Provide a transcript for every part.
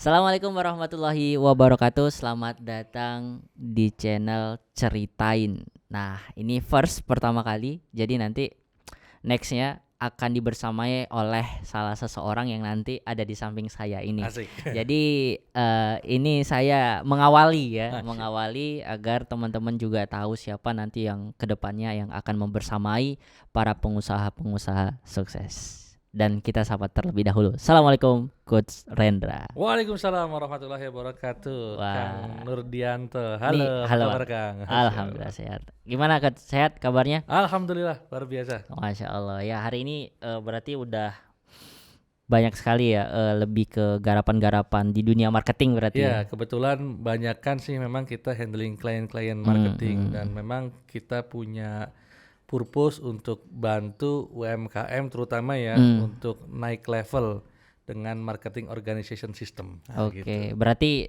Assalamualaikum warahmatullahi wabarakatuh. Selamat datang di channel Ceritain. Nah, ini first pertama kali. Jadi nanti nextnya akan dibersamai oleh salah seseorang yang nanti ada di samping saya ini. Asik. Jadi ini saya mengawali ya, Asik. mengawali agar teman-teman juga tahu siapa nanti yang kedepannya yang akan membersamai para pengusaha-pengusaha sukses. Dan kita sapa terlebih dahulu. Assalamualaikum Coach Rendra. Waalaikumsalam warahmatullahi wabarakatuh. Wah. Kang Nurdianto. Nih, Halo, halo, apa kabar Bang. Kang? Alhamdulillah sehat. Gimana Coach? Sehat kabarnya? Alhamdulillah, luar biasa. Masya Allah. Ya hari ini berarti udah banyak sekali ya lebih ke garapan-garapan di dunia marketing berarti ya. Ya, kebetulan banyakkan sih memang kita handling klien-klien marketing dan memang kita punya purpose untuk bantu UMKM terutama ya untuk naik level dengan marketing organization system. Nah, Oke, gitu. berarti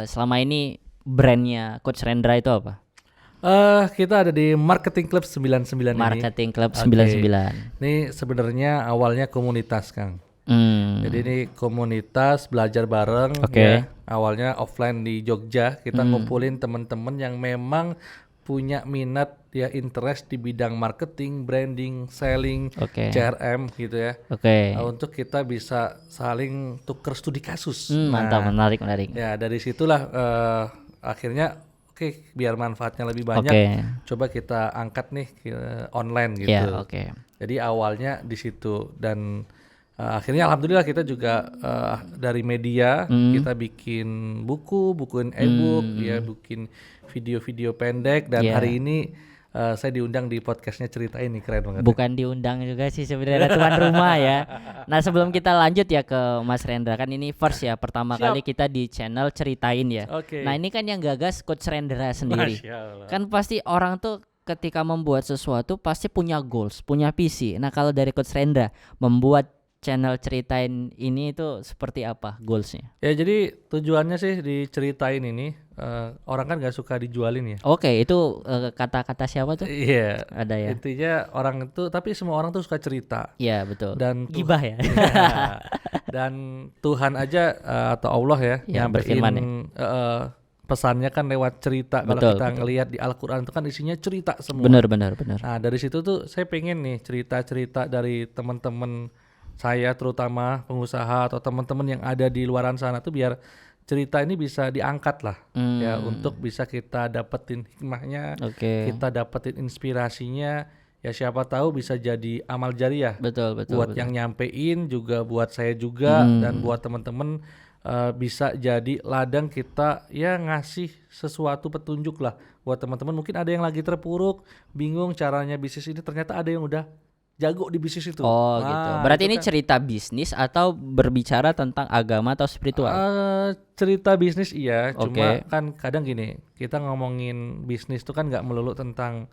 selama ini brandnya Coach Rendra itu apa? Kita ada di Marketing Club 99 ini. Marketing Club Oke. 99. Ini sebenarnya awalnya komunitas, Kang. Jadi ini komunitas belajar bareng Oke. ya. Awalnya offline di Jogja, kita ngumpulin teman-teman yang memang punya minat ya, interest di bidang marketing, branding, selling, Oke. CRM gitu ya. Oke. Untuk kita bisa saling tukar studi kasus. Mantap, menarik. Ya, dari situlah akhirnya oke, biar manfaatnya lebih banyak, Oke. coba kita angkat nih ke online gitu. Ya, oke. Jadi awalnya di situ dan akhirnya alhamdulillah kita juga dari media kita bikin bukuin e-book, ya bikin video-video pendek dan hari ini saya diundang di podcastnya Ceritain nih, keren banget. Bukan diundang juga sih sebenarnya, tuan rumah ya. Nah sebelum kita lanjut ya ke Mas Rendra, kan ini first ya, pertama Siap. kali kita di channel Ceritain ya. Oke. Nah ini kan yang gagas Coach Rendra sendiri. Masya Allah. Kan pasti orang tuh ketika membuat sesuatu pasti punya goals, punya visi. Nah kalau dari Coach Rendra membuat channel Ceritain ini itu seperti apa goalsnya? Ya jadi tujuannya sih diceritain ini, orang kan nggak suka dijualin ya. Oke, itu kata-kata siapa tuh? Iya. Ada ya? Intinya orang itu, tapi semua orang tuh suka cerita. Iya betul. Dan Gibah ya. Ya, dan Tuhan aja atau Allah ya, Ya, nyampein berfirman ya. pesannya kan lewat cerita. Kalau Betul, kita betul. ngelihat di Al-Quran itu kan isinya cerita semua. Benar. Nah dari situ tuh saya pengen nih cerita-cerita dari teman-teman saya, terutama pengusaha atau teman-teman yang ada di luaran sana tuh, biar cerita ini bisa diangkat lah ya, untuk bisa kita dapetin hikmahnya, Oke. kita dapetin inspirasinya. Ya siapa tahu bisa jadi amal jariah Betul. buat yang nyampein, juga buat saya juga dan buat teman-teman, bisa jadi ladang kita ya, ngasih sesuatu petunjuk lah buat teman-teman. Mungkin ada yang lagi terpuruk, bingung caranya bisnis ini, ternyata ada yang udah jago di bisnis itu. Oh gitu. Berarti itu ini kan, cerita bisnis atau berbicara tentang agama atau spiritual? cerita bisnis iya, Oke. cuma kan kadang gini, kita ngomongin bisnis tuh kan nggak melulu tentang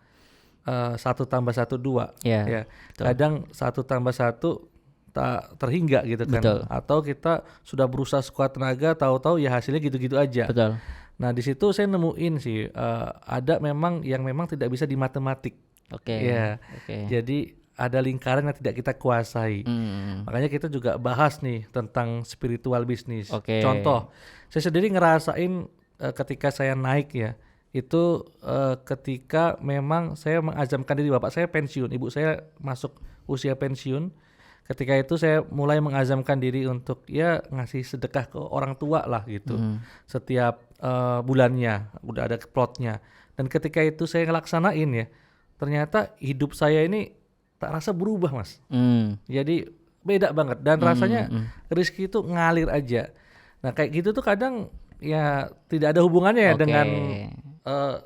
1+1 2 Iya, ya. betul. Kadang 1+1 tak terhingga gitu kan. Betul. Atau kita sudah berusaha sekuat tenaga, tahu-tahu ya hasilnya gitu-gitu aja. Betul. Nah di situ saya nemuin sih ada memang yang memang tidak bisa di matematik. Oke. Ya. Oke. Jadi ada lingkaran yang tidak kita kuasai. Makanya kita juga bahas nih tentang spiritual bisnis. Oke. Contoh, saya sendiri ngerasain ketika saya naik ya, itu ketika memang saya mengazamkan diri, bapak saya pensiun, ibu saya masuk usia pensiun. Ketika itu saya mulai mengazamkan diri untuk ya ngasih sedekah ke orang tua lah gitu. Setiap bulannya udah ada plotnya. Dan ketika itu saya ngelaksanain ya, ternyata hidup saya ini tak rasa berubah, Mas. Jadi beda banget dan rasanya rezeki itu ngalir aja. Nah kayak gitu tuh kadang ya tidak ada hubungannya ya Oke. dengan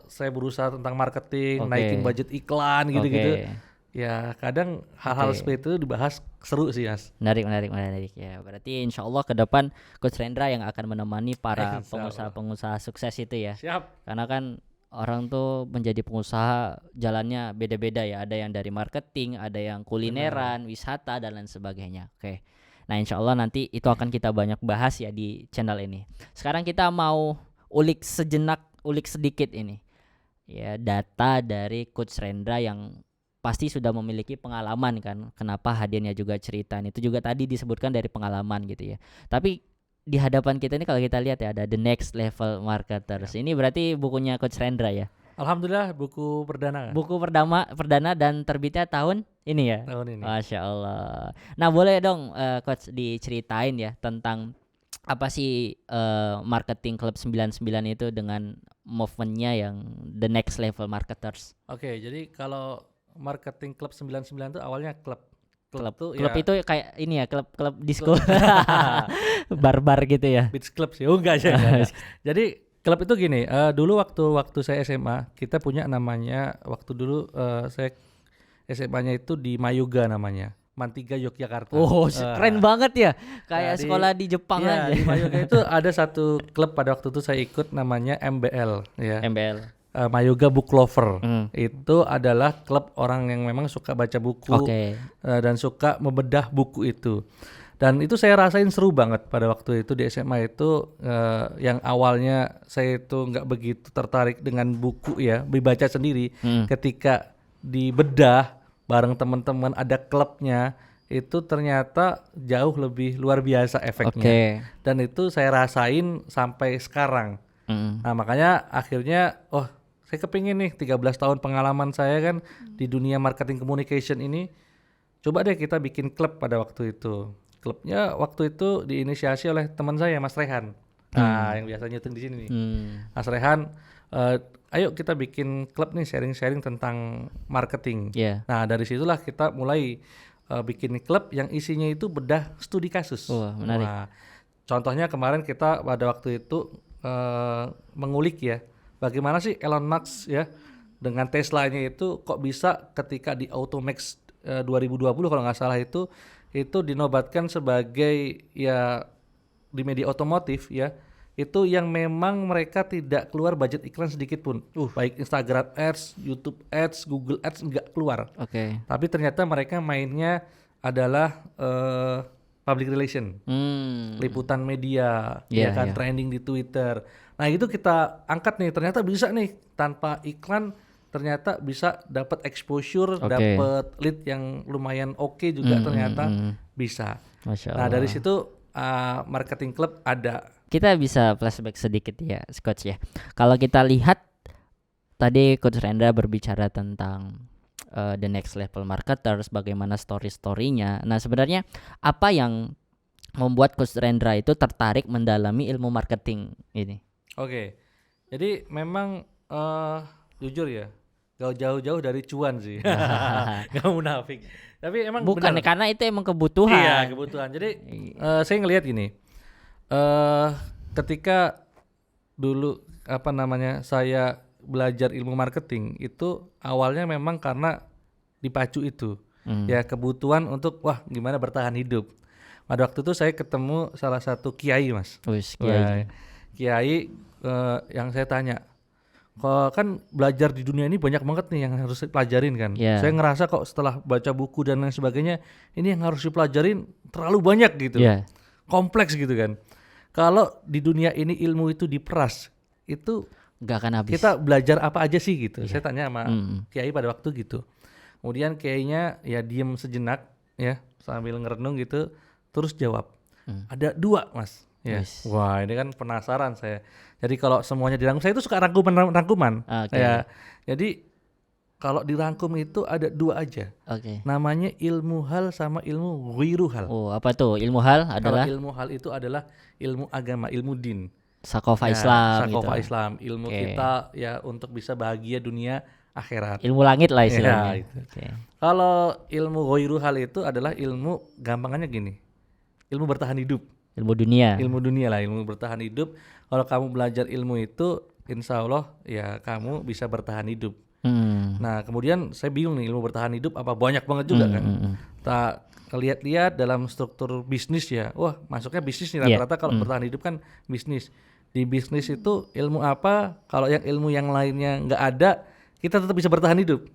saya berusaha tentang marketing, Oke. naikin budget iklan gitu-gitu. Oke. Ya kadang hal-hal Oke. seperti itu dibahas seru sih, Mas. Menarik ya. Berarti insya Allah ke depan Coach Rendra yang akan menemani para Insya Allah. pengusaha-pengusaha sukses itu ya. Siap. Karena kan orang tuh menjadi pengusaha jalannya beda-beda ya. Ada yang dari marketing, ada yang kulineran, wisata dan lain sebagainya. Oke. Nah insya Allah nanti itu akan kita banyak bahas ya di channel ini. Sekarang kita mau ulik sedikit ini. Ya data dari Coach Rendra yang pasti sudah memiliki pengalaman kan. Kenapa hadirnya juga Ceritain itu juga tadi disebutkan dari pengalaman gitu ya. Tapi di hadapan kita ini kalau kita lihat ya ada The Next Level Marketers. Ini berarti bukunya Coach Rendra ya. Alhamdulillah buku perdana Buku perdana dan terbitnya tahun ini ya. tahun ini. Masya Allah. Nah boleh dong Coach diceritain ya tentang apa sih marketing Club 99 itu dengan movementnya yang The Next Level Marketers. Oke, jadi kalau marketing Club 99 itu awalnya klub tuh Klub ya itu kayak ini ya, klub disco. Bar-bar gitu ya. beach club sih. Oh enggak aja. Enggak. Jadi klub itu gini, dulu waktu saya SMA kita punya namanya waktu dulu saya SMA-nya itu di Mayoga namanya. Mantiga Yogyakarta. Oh, keren banget ya. Kayak di- sekolah di Jepang Iya, aja. di Mayoga itu ada satu klub pada waktu itu saya ikut namanya MBL ya. MBL. Mayoga Book Lover. Hmm. Itu adalah klub orang yang memang suka baca buku Oke. dan suka membedah buku itu. Dan itu saya rasain seru banget pada waktu itu di SMA itu yang awalnya saya itu nggak begitu tertarik dengan buku ya, dibaca sendiri. Ketika dibedah bareng teman-teman ada klubnya itu ternyata jauh lebih luar biasa efeknya. Oke. Dan itu saya rasain sampai sekarang. Nah makanya akhirnya saya kepingin nih 13 tahun pengalaman saya kan di dunia marketing communication ini, coba deh kita bikin klub pada waktu itu. Klubnya waktu itu diinisiasi oleh teman saya Mas Rehan. Nah yang biasa nyuting di sini nih. Mas Rehan, ayo kita bikin klub nih sharing-sharing tentang marketing. Iya. Nah dari situlah kita mulai bikin klub yang isinya itu bedah studi kasus. Wah, menarik. Nah, contohnya kemarin kita pada waktu itu mengulik ya, bagaimana sih Elon Musk ya dengan Tesla-nya itu kok bisa ketika di Automax 2020 kalau nggak salah itu dinobatkan sebagai ya di media otomotif ya itu yang memang mereka tidak keluar budget iklan sedikit pun. Baik Instagram Ads, YouTube Ads, Google Ads nggak keluar. Oke. Tapi ternyata mereka mainnya adalah public relation, liputan media, Iya, ya kan iya. trending di Twitter. Nah itu kita angkat nih, ternyata bisa nih tanpa iklan, ternyata bisa dapat exposure, Oke. dapat lead yang lumayan oke juga ternyata bisa. Masya Nah Allah. dari situ marketing club ada. Kita bisa flashback sedikit ya, Coach ya. Kalau kita lihat tadi Coach Rendra berbicara tentang the next level marketers, bagaimana story-storynya. Nah sebenarnya apa yang membuat Coach Rendra itu tertarik mendalami ilmu marketing ini? Oke, jadi memang jujur ya, gak jauh-jauh dari cuan sih, gak munafik. Tapi emang Bukan benar. karena itu emang kebutuhan. Iya kebutuhan. Jadi saya ngelihat gini, ketika dulu saya belajar ilmu marketing itu awalnya memang karena dipacu itu, ya kebutuhan untuk gimana bertahan hidup. Pada waktu itu saya ketemu salah satu kiai mas. Wis, Wah, kiai yang saya tanya, kok kan belajar di dunia ini banyak banget nih yang harus dipelajarin kan. Yeah. Saya ngerasa kok setelah baca buku dan lain sebagainya, ini yang harus dipelajarin terlalu banyak gitu, Yeah. kompleks gitu kan. Kalau di dunia ini ilmu itu diperas, itu Gak akan habis. kita belajar apa aja sih gitu. Saya tanya sama Mm. kiai pada waktu gitu. Kemudian kiainya ya diem sejenak ya sambil ngerenung gitu, terus jawab. Ada 2 mas. Ya. Yes. Wah ini kan penasaran saya. Jadi kalau semuanya dirangkum, saya itu suka rangkuman. Oke. Ya. Jadi kalau dirangkum itu ada 2 aja. Oke. Namanya ilmu hal sama ilmu ghiru hal. Oh, apa tuh? Ilmu hal Kalau adalah ilmu hal itu adalah ilmu agama, ilmu din. sakofa Ya, Islam sakofa gitu. Islam, ilmu Oke. kita ya untuk bisa bahagia dunia akhirat. Ilmu langit lah istilahnya. Ya, itu. Oke. Kalau ilmu ghoiru hal itu adalah ilmu gampangannya gini. Ilmu bertahan hidup. Ilmu dunia. Ilmu dunia lah, ilmu bertahan hidup. Kalau kamu belajar ilmu itu, insya Allah ya kamu bisa bertahan hidup. Nah kemudian saya bingung nih ilmu bertahan hidup apa banyak banget juga kan. Tak lihat-lihat dalam struktur bisnis ya. Wah masuknya bisnis nih rata-rata kalau bertahan hidup kan bisnis. Di bisnis itu ilmu apa? Kalau yang ilmu yang lainnya nggak ada, kita tetap bisa bertahan hidup.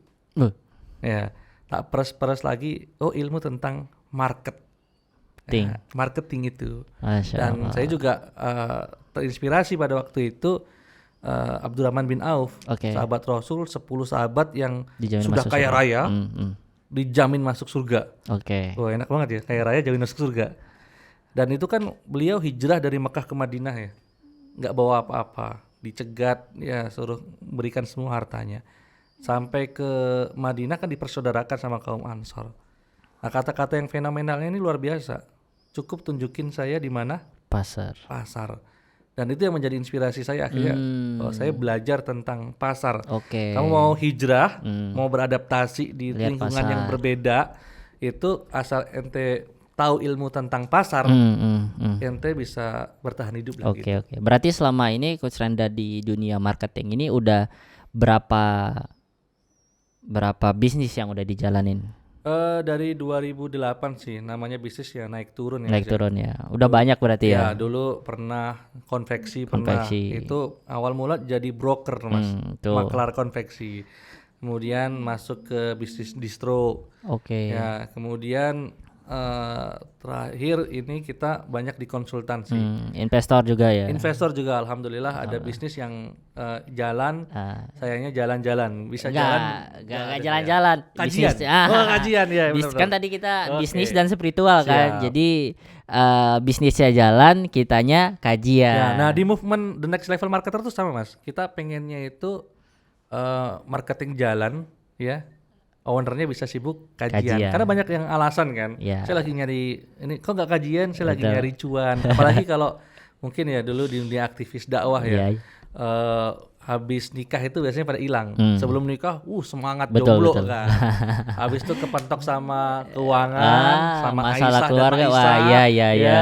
Ya, tak peres-peres lagi. Oh ilmu tentang marketing. Ya, marketing itu. Masya Dan Allah. saya juga terinspirasi pada waktu itu Abdurrahman bin Auf, Oke. sahabat Rasul, 10 sahabat yang Dijamin sudah masuk kaya surga. raya, dijamin masuk surga. Oke. Wah enak banget ya, kaya raya jamin masuk surga. Dan itu kan beliau hijrah dari Mekah ke Madinah ya, nggak bawa apa-apa, dicegat ya, suruh berikan semua hartanya. Sampai ke Madinah kan dipersaudarakan sama kaum Ansor. Nah, kata-kata yang fenomenalnya ini luar biasa. Cukup tunjukin saya di mana Pasar. pasar. Dan itu yang menjadi inspirasi saya akhirnya. Saya belajar tentang pasar. Oke. Kamu mau hijrah, mau beradaptasi di Lihat lingkungan yang pasar. berbeda, itu asal ente tahu ilmu tentang pasar, ente bisa bertahan hidup lah gitu. Oke. Berarti selama ini Coach Renda di dunia marketing ini udah berapa bisnis yang udah dijalanin? Dari 2008 sih, namanya bisnis ya naik turun ya. Naik turun ya. Udah banyak berarti ya. Ya dulu pernah konveksi, pernah. Itu awal mula jadi broker mas, Tuh. maklar konveksi. Kemudian masuk ke bisnis distro. Oke. Ya, kemudian terakhir ini kita banyak di konsultansi. Investor juga ya. Investor juga alhamdulillah ada bisnis yang jalan. Sayangnya jalan-jalan, bisa jalan. Gak jalan-jalan. Kajian. Bisnis. Kajian ya. Kan tadi kita bisnis dan spiritual kan. Siap. Jadi bisnisnya jalan, kitanya kajian. Ya, nah di movement The Next Level Marketer tuh sama mas. Kita pengennya itu marketing jalan ya. Ownernya bisa sibuk kajian. Karena banyak yang alasan kan. Saya lagi nyari ini, kok nggak kajian? Saya lagi nyari cuan. Apalagi kalau mungkin ya dulu di dunia aktivis dakwah ya. Habis nikah itu biasanya pada hilang. Sebelum nikah, semangat jomblo kan. Habis itu kepentok sama keuangan, sama masalah Aisyah keluarga. dan Wah, iya.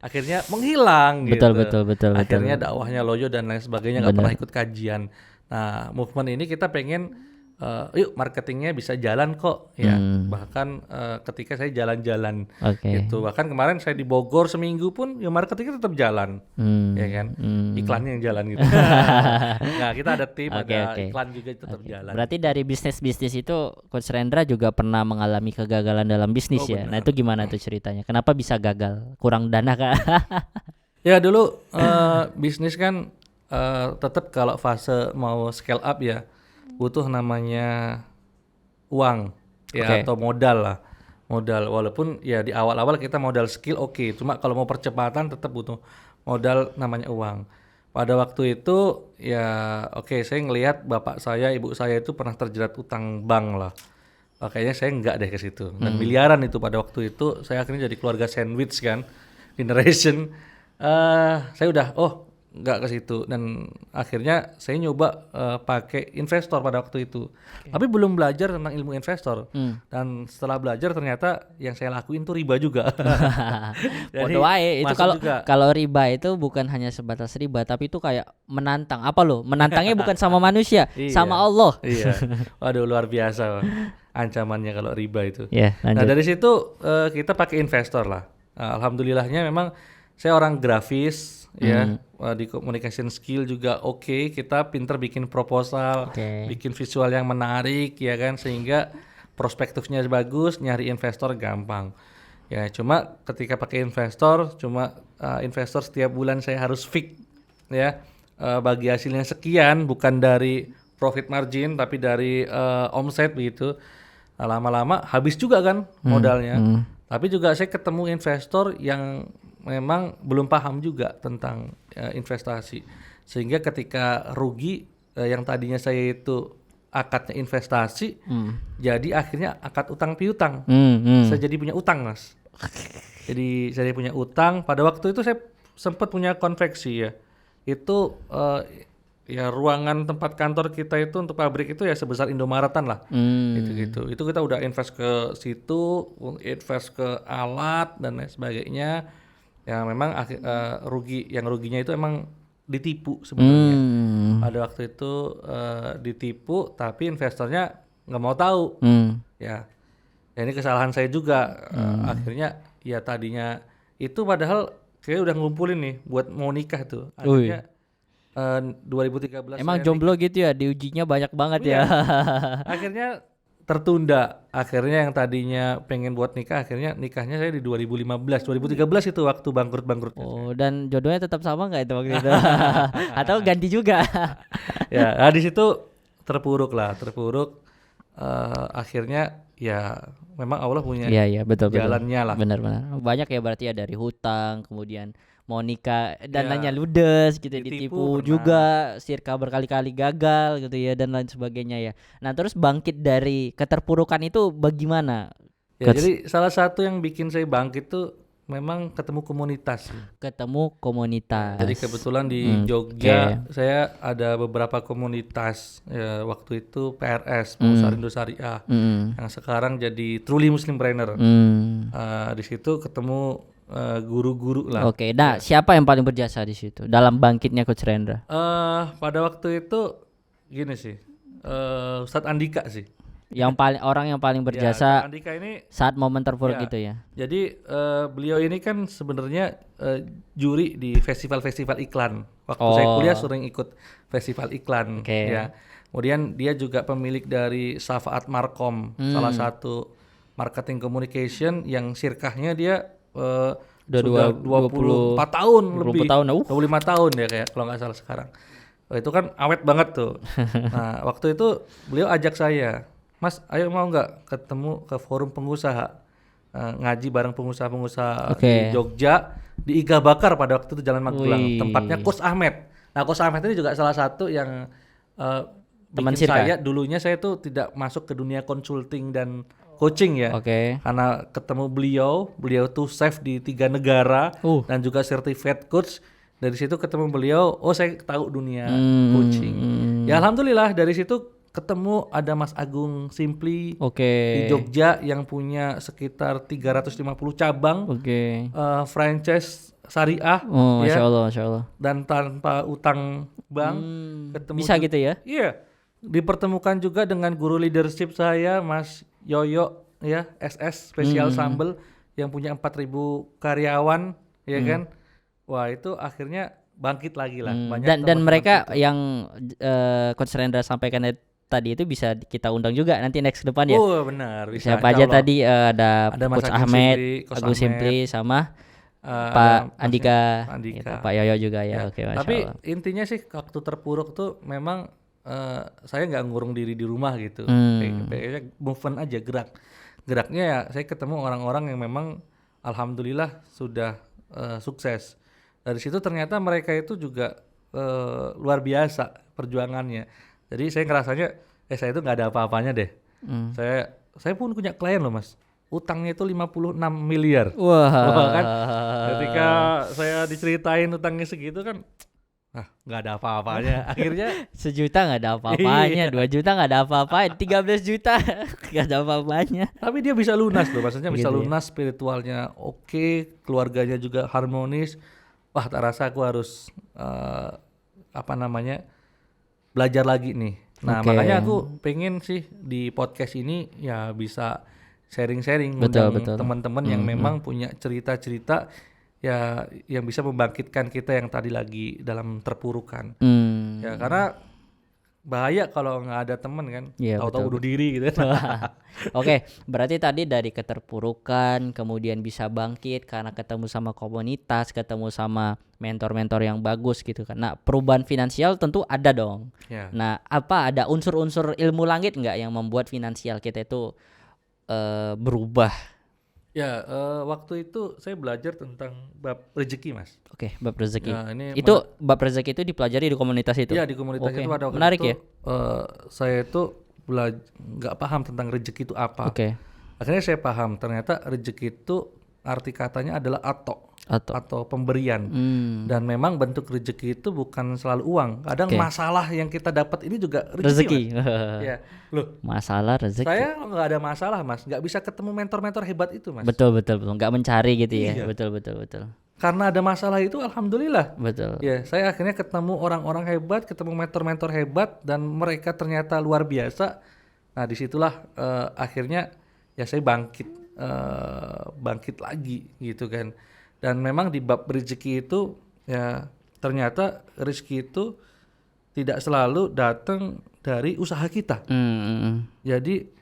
Akhirnya menghilang gitu. Betul. Akhirnya dakwahnya loyo dan lain sebagainya, nggak pernah ikut kajian. Nah, movement ini kita pengen yuk marketingnya bisa jalan kok ya. Bahkan ketika saya jalan-jalan gitu, bahkan kemarin saya di Bogor seminggu pun ya marketingnya tetap jalan, ya kan. Iklannya yang jalan gitu. Nah, kita ada tim, ada iklan juga tetap jalan. Berarti dari bisnis itu Coach Rendra juga pernah mengalami kegagalan dalam bisnis ya. Nah, itu gimana tuh ceritanya? Kenapa bisa gagal? Kurang dana kah? Ya dulu bisnis kan tetap kalau fase mau scale up ya butuh namanya uang ya, atau modal lah. Modal, walaupun ya di awal-awal kita modal skill oke, cuma kalau mau percepatan tetap butuh modal namanya uang. Pada waktu itu ya saya ngelihat bapak saya, ibu saya itu pernah terjerat utang bank lah. Kayaknya saya enggak deh ke situ. Dan miliaran itu pada waktu itu. Saya akhirnya jadi keluarga sandwich kan, generation. Saya udah nggak ke situ, dan akhirnya saya nyoba pakai investor pada waktu itu. Tapi belum belajar tentang ilmu investor. Dan setelah belajar ternyata yang saya lakuin tuh riba juga. Bodoh wae itu. Kalau riba itu bukan hanya sebatas riba, tapi itu kayak menantang. Apa loh? Menantangnya bukan sama manusia, sama Allah. Iya. Waduh, luar biasa ancamannya kalau riba itu. Nah, dari situ kita pakai investor lah. Alhamdulillahnya memang saya orang grafis ya, di communication skill juga kita pinter bikin proposal, bikin visual yang menarik ya kan, sehingga prospektifnya bagus, nyari investor gampang. Ya, cuma ketika pakai investor, investor setiap bulan saya harus fix ya, bagi hasilnya sekian, bukan dari profit margin tapi dari omset begitu. Nah, lama-lama habis juga kan modalnya. Tapi juga saya ketemu investor yang memang belum paham juga tentang investasi, sehingga ketika rugi yang tadinya saya itu akadnya investasi, jadi akhirnya akad utang piutang. Saya jadi punya utang mas. Jadi saya punya utang. Pada waktu itu saya sempat punya konveksi ya. Itu ya ruangan tempat kantor kita itu untuk pabrik itu ya sebesar Indomaratan lah. Gitu. Itu kita udah invest ke situ, invest ke alat dan lain sebagainya. Ya memang ruginya itu emang ditipu sebenarnya. Pada waktu itu ditipu, tapi investornya nggak mau tahu. Ya ini kesalahan saya juga. Akhirnya ya tadinya itu padahal saya udah ngumpulin nih buat mau nikah tuh. Akhirnya 2013 emang jomblo nikah. Gitu ya, diujinya banyak banget ya. Akhirnya tertunda. Akhirnya yang tadinya pengen buat nikah, akhirnya nikahnya saya di 2013 itu waktu bangkrut. Dan jodohnya tetap sama nggak itu waktu itu? Atau ganti juga? Ya, di situ terpuruk. akhirnya ya memang Allah punya Iya betul. jalannya lah. Benar. Banyak ya berarti ya, dari hutang, kemudian mau nikah dananya Ya, ludes gitu, ditipu ditipu pernah. juga, sirka berkali-kali gagal gitu ya, dan lain sebagainya ya. Nah terus bangkit dari keterpurukan itu bagaimana? Ya, Coach? jadi salah satu yang bikin saya bangkit tuh memang ketemu komunitas. Ketemu komunitas. Jadi kebetulan di Jogja saya ada beberapa komunitas, ya, waktu itu PRS, Pengusaha Rindu Syariah, yang sekarang jadi Truly Muslim Brainer. Di situ ketemu guru-guru lah. Oke, nah siapa yang paling berjasa di situ dalam bangkitnya Coach Rendra? Pada waktu itu gini sih, Ustadz Andika sih. Orang yang paling Ya, berjasa Ustadz Andika ini. saat momen terpuruk Ya, itu ya. Jadi beliau ini kan sebenarnya juri di festival-festival iklan. Waktu saya kuliah sering ikut festival iklan. Oke. Ya. Kemudian dia juga pemilik dari Safaat Markom, salah satu marketing communication yang sirkahnya dia sudah 24 tahun 24 lebih, tahun, 25 tahun ya kayak kalau nggak salah sekarang. Itu kan awet banget tuh. Nah waktu itu beliau ajak saya, Mas, ayo mau nggak ketemu ke forum pengusaha, ngaji bareng pengusaha-pengusaha di Jogja, di Iga Bakar pada waktu itu Jalan Magelang, tempatnya Coach Ahmed. Nah Coach Ahmed ini juga salah satu yang Teman bikin sirka? saya dulunya saya tuh tidak masuk ke dunia consulting dan coaching ya. Oke. Karena ketemu beliau tuh chef di 3 negara dan juga certified coach. Dari situ ketemu beliau, saya tahu dunia coaching. Ya alhamdulillah dari situ ketemu ada Mas Agung Simply di Jogja yang punya sekitar 350 cabang franchise syariah, Masya Allah. dan tanpa utang bank. Ketemu Bisa gitu ya? Iya, dipertemukan juga dengan guru leadership saya Mas Yoyo ya, SS Spesial Sambel yang punya 4.000 karyawan ya kan. Wah itu akhirnya bangkit lagi lah. Banyak dan mereka itu. yang Coach Rendra sampaikan tadi itu bisa kita undang juga nanti next ke depan ya. Benar, bisa. Siapa aja tadi ada Mas Coach Ahmed, Agung Simply sama Pak Andika, gitu, Pak Yoyo juga ya. Oke, Masya Tapi Allah. intinya sih waktu terpuruk tuh memang saya nggak ngurung diri di rumah gitu. Kayaknya movement aja, geraknya ya saya ketemu orang-orang yang memang alhamdulillah sudah sukses. Dari situ ternyata mereka itu juga luar biasa perjuangannya. Jadi saya ngerasanya saya itu nggak ada apa-apanya deh. Saya pun punya klien loh Mas, utangnya itu 56 miliar. Wah Kan ketika saya diceritain utangnya segitu kan nggak ada apa-apanya. Akhirnya 1 juta nggak ada apa-apanya, 2 juta nggak ada apa-apanya, 13 juta nggak ada apa-apanya. Tapi dia bisa lunas loh, maksudnya bisa Gitu ya. lunas, spiritualnya oke, keluarganya juga harmonis. Wah tak rasa aku harus belajar lagi nih. Nah makanya aku pengen sih di podcast ini ya bisa sharing-sharing, undang teman-teman yang memang punya cerita-cerita ya yang bisa membangkitkan kita yang tadi lagi dalam terpurukan. Ya karena bahaya kalau nggak ada teman kan, tahu-tahu bunuh diri gitu. Oke, berarti tadi dari keterpurukan kemudian bisa bangkit karena ketemu sama komunitas, ketemu sama mentor-mentor yang bagus gitu kan. Nah perubahan finansial tentu ada dong. Nah apa ada unsur-unsur ilmu langit nggak yang membuat finansial kita itu berubah? Ya, waktu itu saya belajar tentang bab rezeki, Mas. Oke, bab rezeki. Nah, itu bab rezeki itu dipelajari di komunitas itu? Iya, di komunitas itu ada waktu menarik itu. Ya? Saya itu nggak paham tentang rezeki itu apa. Akhirnya saya paham, ternyata rezeki itu arti katanya adalah atau pemberian. Dan memang bentuk rezeki itu bukan selalu uang. Kadang masalah yang kita dapat ini juga rezeki. Ya, loh. Masalah rezeki. Saya nggak ada masalah Mas, nggak bisa ketemu mentor-mentor hebat itu Mas. Betul, nggak mencari gitu ya. Betul. Karena ada masalah itu alhamdulillah. Betul. Ya, saya akhirnya ketemu orang-orang hebat, ketemu mentor-mentor hebat dan mereka ternyata luar biasa. Nah disitulah akhirnya ya saya bangkit lagi gitu kan. Dan memang di bab rezeki itu ya ternyata rezeki itu tidak selalu datang dari usaha kita. Jadi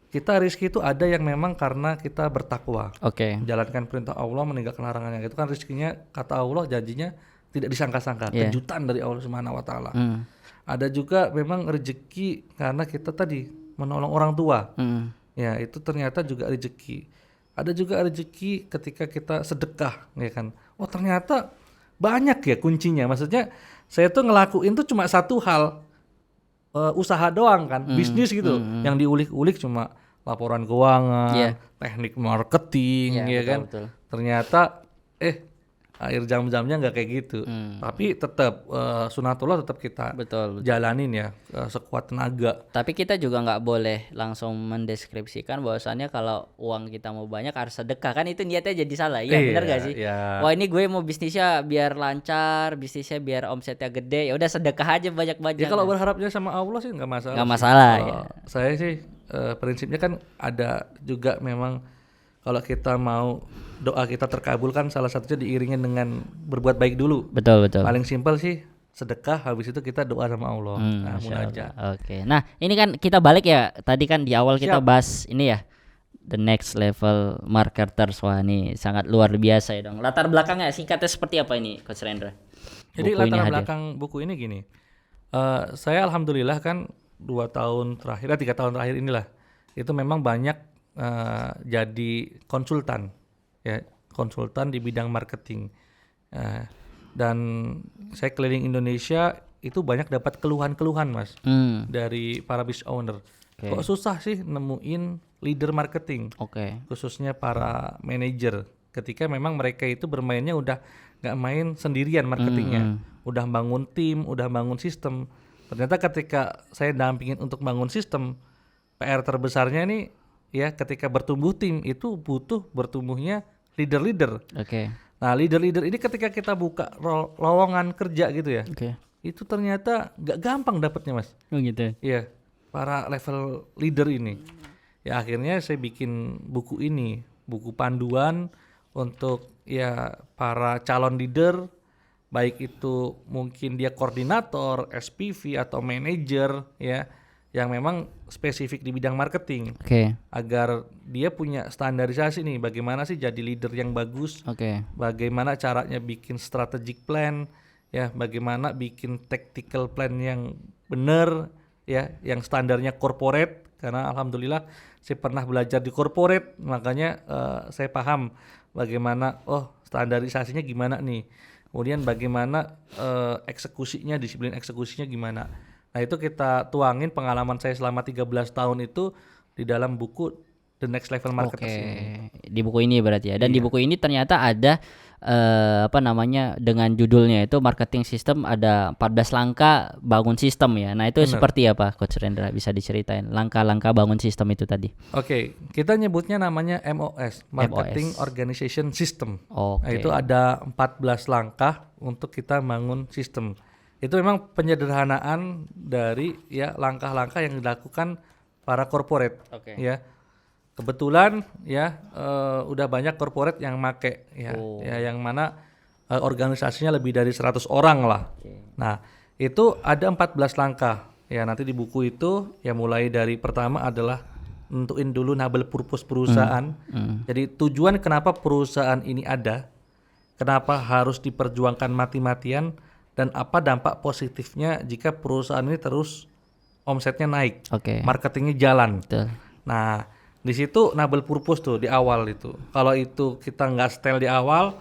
kita rezeki itu ada yang memang karena kita bertakwa, menjalankan perintah Allah, meninggalkan larangannya. Itu kan rezekinya kata Allah janjinya tidak disangka-sangka, kejutan dari Allah Subhanahu Wa Taala. Ada juga memang rezeki karena kita tadi menolong orang tua. Mm. Ya, itu ternyata juga rezeki. Ada juga rezeki ketika kita sedekah, ya kan. Oh, ternyata banyak ya kuncinya. Maksudnya saya tuh ngelakuin tuh cuma satu hal, usaha doang kan, bisnis gitu. Yang diulik-ulik cuma laporan keuangan, Iya. teknik marketing, ya Iya, kan. betul. Ternyata akhir jam-jamnya nggak kayak gitu. Tapi tetap sunatullah tetap kita Betul. jalanin ya, sekuat tenaga. Tapi kita juga nggak boleh langsung mendeskripsikan bahwasannya kalau uang kita mau banyak harus sedekah, kan itu niatnya jadi salah. Iya, benar gak sih? Iya. Wah, ini gue mau bisnisnya biar lancar, bisnisnya biar omsetnya gede, ya udah sedekah aja banyak-banyak. Ya kalau berharapnya sama Allah sih nggak masalah. Nggak sih. masalah, Kalau ya. saya sih prinsipnya kan ada juga memang kalau kita mau doa kita terkabulkan salah satunya diiringin dengan berbuat baik dulu. Betul. Paling simpel sih sedekah, habis itu kita doa sama Allah. Nah, Masya munajat. Allah. Oke. Nah, ini kan kita balik ya. Tadi kan di awal kita Siap. bahas ini ya, the next level marketers. Wah, ini sangat luar biasa ya dong. Latar belakangnya singkatnya seperti apa ini, Coach Rendra? Jadi Buku ini latar hadir. belakang buku ini gini. Saya alhamdulillah kan 3 tahun terakhir inilah itu memang banyak jadi konsultan, ya konsultan di bidang marketing. Dan saya keliling Indonesia itu banyak dapat keluhan-keluhan mas dari para business owner. Oke. Kok susah sih nemuin leader marketing, Oke. khususnya para manajer. Ketika memang mereka itu bermainnya udah nggak main sendirian marketingnya, udah bangun tim, udah bangun sistem. Ternyata ketika saya dampingin untuk bangun sistem, PR terbesarnya nih ya ketika bertumbuh tim itu butuh bertumbuhnya leader-leader. Oke. Nah leader-leader ini ketika kita buka lowongan kerja gitu ya, Oke. itu ternyata nggak gampang dapatnya mas. Oh gitu. Iya, para level leader ini. Ya akhirnya saya bikin buku ini, buku panduan untuk ya para calon leader, baik itu mungkin dia koordinator, SPV atau manajer ya, yang memang spesifik di bidang marketing. Oke. Agar dia punya standarisasi nih, bagaimana sih jadi leader yang bagus, Oke. bagaimana caranya bikin strategic plan, ya, bagaimana bikin tactical plan yang benar, ya, yang standarnya corporate. Karena alhamdulillah saya pernah belajar di corporate, makanya saya paham bagaimana standarisasinya gimana nih. Kemudian bagaimana eksekusinya, disiplin eksekusinya gimana. Nah, itu kita tuangin pengalaman saya selama 13 tahun itu di dalam buku The Next Level Marketers Oke, ini. di buku ini berarti ya. Dan di buku ini ternyata ada dengan judulnya itu marketing system, ada 14 langkah bangun sistem ya. Nah, itu seperti apa Coach Rendra, bisa diceritain langkah-langkah bangun sistem itu tadi? Oke, kita nyebutnya namanya MOS, Marketing Organization System. Oke. Nah, itu ada 14 langkah untuk kita bangun sistem. Itu memang penyederhanaan dari ya langkah-langkah yang dilakukan para corporate. Oke. Ya. Kebetulan ya udah banyak corporate yang make ya, ya yang mana organisasinya lebih dari 100 orang lah. Nah, itu ada 14 langkah. Ya, nanti di buku itu ya mulai dari pertama adalah nentuin dulu noble purpose perusahaan. Jadi tujuan kenapa perusahaan ini ada, kenapa harus diperjuangkan mati-matian, dan apa dampak positifnya jika perusahaan ini terus omsetnya naik, marketingnya jalan. Betul. Nah, di situ noble purpose tuh di awal itu. Kalau itu kita nggak setel di awal,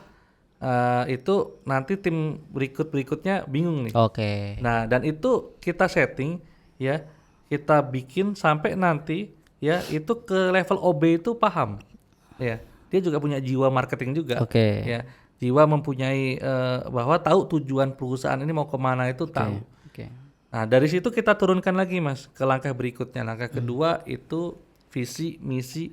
itu nanti tim berikutnya bingung nih. Oke. Nah, dan itu kita setting ya, kita bikin sampai nanti ya itu ke level OB itu paham. Ya, dia juga punya jiwa marketing juga. Oke. Ya, jiwa mempunyai bahwa tahu tujuan perusahaan ini mau kemana itu tahu. Oke. Nah, dari situ kita turunkan lagi mas ke langkah berikutnya. Langkah kedua itu visi, misi,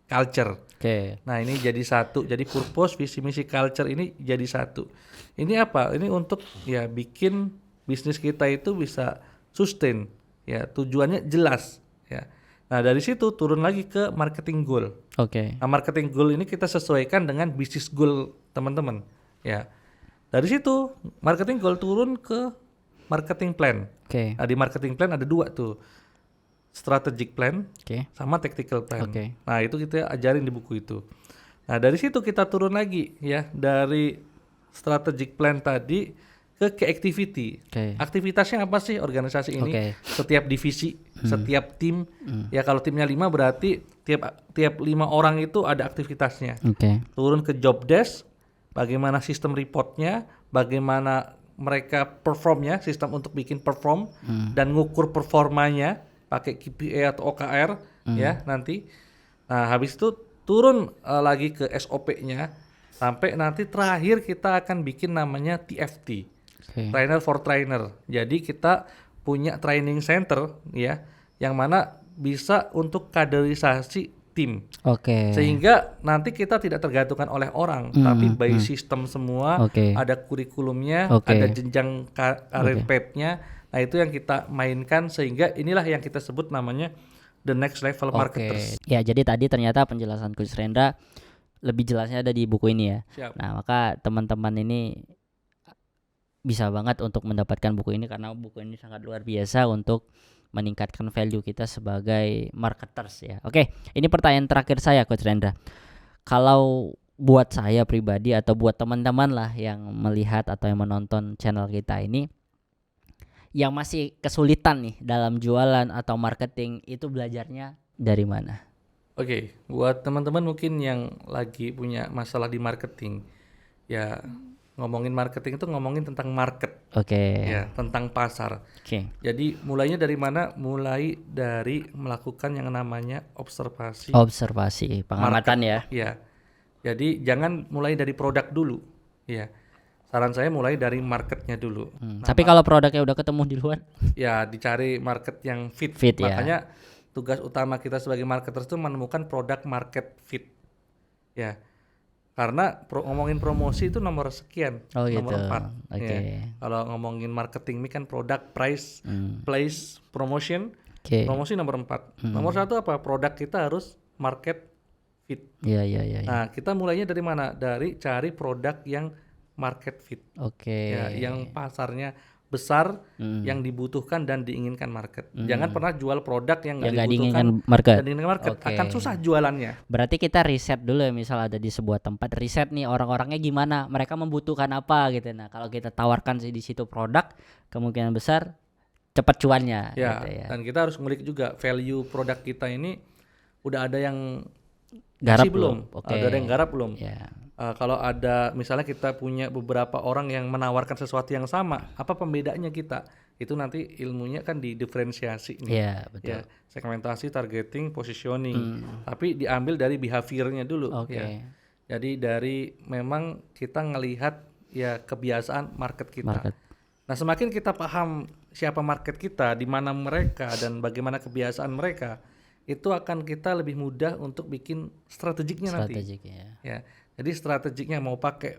culture. Oke. Nah, ini jadi satu. Jadi purpose, visi, misi, culture ini jadi satu. Ini apa? Ini untuk ya bikin bisnis kita itu bisa sustain. Ya, tujuannya jelas. Ya. Nah, dari situ turun lagi ke marketing goal. Oke. Nah, marketing goal ini kita sesuaikan dengan bisnis goal teman-teman. Ya. Dari situ marketing goal turun ke marketing plan. Oke. Nah, di marketing plan ada 2 tuh. Strategic plan sama tactical plan. Nah, itu kita ajarin di buku itu. Nah, dari situ kita turun lagi ya, dari strategic plan tadi ke activity. Oke. Aktivitasnya apa sih organisasi ini? Oke. Setiap divisi, setiap tim. Ya kalau timnya 5 berarti tiap 5 orang itu ada aktivitasnya. Oke. Turun ke job desk, bagaimana sistem reportnya, bagaimana mereka performnya, sistem untuk bikin perform dan ngukur performanya pakai KPI atau OKR ya nanti. Nah habis itu turun lagi ke SOP-nya sampai nanti terakhir kita akan bikin namanya TFT. Oke. Trainer for trainer. Jadi kita punya training center ya yang mana bisa untuk kaderisasi tim. Oke. Sehingga nanti kita tidak tergantungkan oleh orang, tapi by system semua, Oke. ada kurikulumnya, Oke. ada jenjang karir path-nya. Nah, itu yang kita mainkan sehingga inilah yang kita sebut namanya the next level marketers. Oke. Ya, jadi tadi ternyata penjelasan Coach Rendra lebih jelasnya ada di buku ini ya. Siap. Nah, maka teman-teman ini bisa banget untuk mendapatkan buku ini karena buku ini sangat luar biasa untuk meningkatkan value kita sebagai marketers ya. Oke, ini pertanyaan terakhir saya Coach Rendra. Kalau buat saya pribadi atau buat teman-teman lah yang melihat atau yang menonton channel kita ini yang masih kesulitan nih dalam jualan atau marketing, itu belajarnya dari mana? Oke, buat teman-teman mungkin yang lagi punya masalah di marketing, ya ngomongin marketing itu ngomongin tentang market, Oke. ya tentang pasar. Oke. Jadi mulainya dari mana? Mulai dari melakukan yang namanya observasi. Observasi, pengamatan ya. Ya. Jadi jangan mulai dari produk dulu. Ya. Saran saya mulai dari marketnya dulu. Tapi kalau produknya udah ketemu di luar, Ya dicari market yang fit. Fit, ya. Makanya tugas utama kita sebagai marketers itu menemukan produk market fit. Ya. Karena ngomongin promosi itu nomor sekian, Oh nomor gitu. 4. Oke. Kalau ngomongin marketing ini kan produk, price, place, promotion. Oke. Promosi nomor 4. Nomor 1 apa? Produk kita harus market fit. Iya. Nah, kita mulainya dari mana? Dari cari produk yang market fit. Oke. Ya, yang pasarnya besar, yang dibutuhkan dan diinginkan market. Jangan pernah jual produk yang nggak Yang nggak dibutuhkan diinginkan market. dan diinginkan market. Oke. Akan susah jualannya. Berarti kita riset dulu ya, misal ada di sebuah tempat, riset nih orang-orangnya gimana, mereka membutuhkan apa gitu. Nah, kalau kita tawarkan di situ produk, kemungkinan besar cepat cuannya Ya, gitu ya. dan kita harus ngulik juga value produk kita ini udah ada yang Garap ngasih belum? Oke. Ada yang garap belum? Ya. Kalau ada misalnya kita punya beberapa orang yang menawarkan sesuatu yang sama, apa pembedanya kita? Itu nanti ilmunya kan didiferensiasi nih. Iya, betul. Ya, segmentasi, targeting, positioning. Tapi diambil dari behaviornya dulu. Oke. Ya. Jadi dari memang kita ngelihat ya kebiasaan market kita. Market. Nah, semakin kita paham siapa market kita, di mana mereka dan bagaimana kebiasaan mereka, itu akan kita lebih mudah untuk bikin strategiknya nanti. Strategiknya. Ya. Jadi strategiknya mau pakai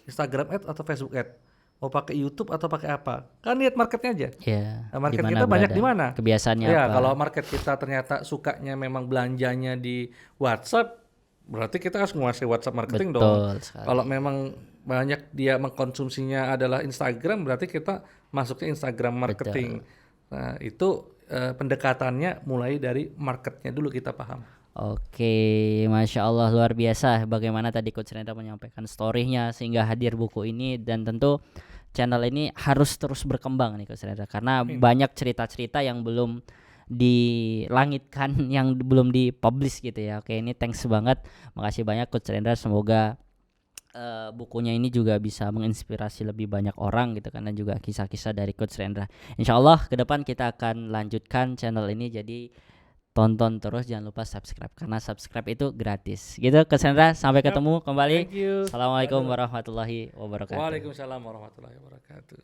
Instagram ad atau Facebook ad, mau pakai YouTube atau pakai apa? Kan lihat marketnya aja. Ya. Nah, market Dimana kita banyak berada, di mana? kebiasaannya Ya, apa? kalau market kita ternyata sukanya memang belanjanya di WhatsApp, berarti kita harus menguasai WhatsApp marketing dong. Betul sekali. Kalau memang banyak dia mengkonsumsinya adalah Instagram, berarti kita masuknya Instagram marketing. Nah, itu pendekatannya mulai dari marketnya dulu kita paham. Oke, Masya Allah luar biasa bagaimana tadi Coach Rendra menyampaikan story-nya sehingga hadir buku ini, dan tentu channel ini harus terus berkembang nih Coach Rendra karena banyak cerita-cerita yang belum dilangitkan, yang belum dipublish gitu ya. Oke, ini thanks banget, makasih banyak Coach Rendra, semoga bukunya ini juga bisa menginspirasi lebih banyak orang gitu kan, dan juga kisah-kisah dari Coach Rendra. Insya Allah ke depan kita akan lanjutkan channel ini, jadi tonton terus, jangan lupa subscribe karena subscribe itu gratis gitu. Coach Rendra, sampai ketemu kembali. Thank you. Assalamualaikum warahmatullahi wabarakatuh. Waalaikumsalam warahmatullahi wabarakatuh.